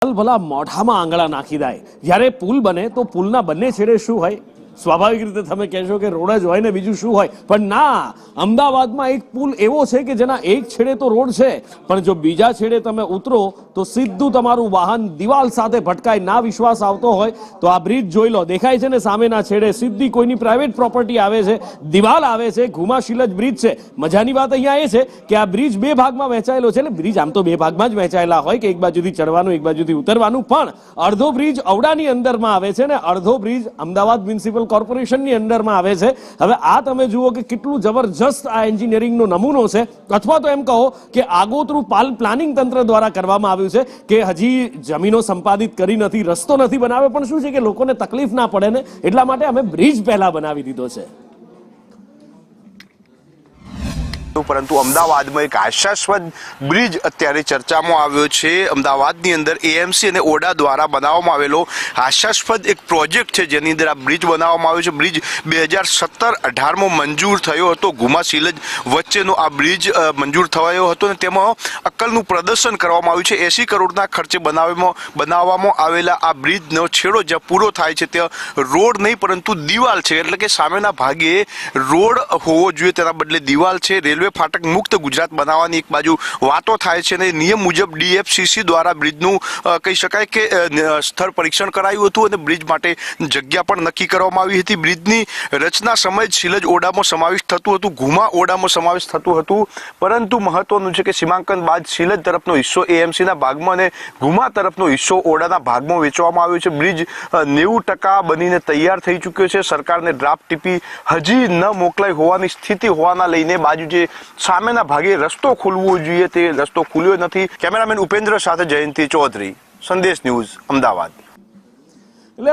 અટલ ભલા મોઢામાં આંગળા નાખી દે। જ્યારે પુલ બને તો પુલના બંને છેડે શું હોય? સ્વાભાવિક રીતે તમે કહેશો કે રોડ જ હોય ને બીજું શું હોય, પણ ના, અમદાવાદમાં એક પુલ એવો છે કે જેના એક છેડે તો રોડ છે, પણ જો બીજા છેડે તમે ઉતરો તો સીધું તમારું વાહન દિવાલ સાથે ભટકાય। ના વિશ્વાસ આવતો હોય તો આ બ્રિજ જોઈ લો, દેખાય છે ને સામેના છેડે સીધી કોઈની પ્રાઇવેટ પ્રોપર્ટી આવે છે, દિવાલ આવે છે, ઘુમાશીલજ બ્રિજ છે। મજાની વાત અહીંયા એ છે કે આ બ્રિજ બે ભાગમાં વહેંચાયેલો છે, એટલે બ્રિજ આમ તો બે ભાગમાં જ વહેંચાયેલા હોય કે એક બાજુથી ચડવાનું એક બાજુથી ઉતરવાનું, પણ અડધો બ્રિજ ઔડાની અંદરમાં આવે છે ને અડધો બ્રિજ અમદાવાદ મ્યુનિસિપલ કોર્પોરેશનની અંડરમાં આવે છે। હવે આ તમે જુઓ કે કેટલું જબરજસ્ત આ એન્જિનિયરિંગનો નમૂનો છે, અથવા તો એમ કહો કે આગોતરું પ્લાનિંગ તંત્ર દ્વારા કરવામાં આવ્યું છે કે હજી જમીનો સંપાદિત કરી નથી, રસ્તો નથી બનાવ્યો, પણ શું છે કે લોકોને તકલીફ ના પડે ને એટલા માટે અમે બ્રિજ પહેલા બનાવી દીધો છે। પરંતુ અમદાવાદમાં એક હાસ્યાસ્પદ બ્રિજ અત્યારે ચર્ચામાં આવ્યો છે। અમદાવાદની અંદર એએમસી અને ઓડા દ્વારા બનાવવામાં આવેલો હાસ્યાસ્પદ એક પ્રોજેક્ટ છે, જેની અંદર આ બ્રિજ બનાવવામાં આવ્યો છે। બ્રિજ 2017-18માં મંજૂર થયો હતો, ઘુમાશીલજ વચ્ચેનો આ બ્રિજ મંજૂર થયો હતો અને તેમાં અક્કલનું પ્રદર્શન કરવામાં આવ્યું છે। 80 કરોડના ખર્ચે બનાવવામાં આવેલા આ બ્રિજનો છેડો જ્યાં પૂરો થાય છે ત્યાં રોડ નહીં પરંતુ દિવાલ છે, એટલે કે સામેના ભાગે રોડ હોવો જોઈએ તેના બદલે દિવાલ છે। રેલવે ફાટક મુક્ત ગુજરાત બનાવવાની એક બાજુ વાતો થાય છે અને નિયમ મુજબ ડીએફસીસી દ્વારા બ્રિજનું કહી શકાય કે સ્થળ પરીક્ષણ કરાયું હતું અને બ્રિજ માટે જગ્યા પણ નક્કી કરવામાં આવી હતી। બ્રિજની રચના સમયે જ શીલજ ઓડામાં સમાવેશ થતું હતું, ઘુમા ઓડામાં સમાવેશ થતું હતું, પરંતુ મહત્વનું છે કે સીમાંકન બાદ શીલજ તરફનો હિસ્સો એએમસીના ભાગમાં અને ઘુમા તરફનો હિસ્સો ઓડાના ભાગમાં વેચવામાં આવ્યો છે। બ્રિજ 90% બનીને તૈયાર થઈ ચૂક્યો છે। સરકારને ડ્રાફ્ટ ટીપી હજી ન મોકલાઈ હોવાની સ્થિતિ હોવાના લઈને બાજુ જે સામેના ભાગે રસ્તો ખોલવો જોઈએ તે રસ્તો ખુલ્યો નથી। કેમેરામેન ઉપેન્દ્ર સાથે જયંતિ ચૌધરી, સંદેશ ન્યૂઝ, અમદાવાદ। એટલે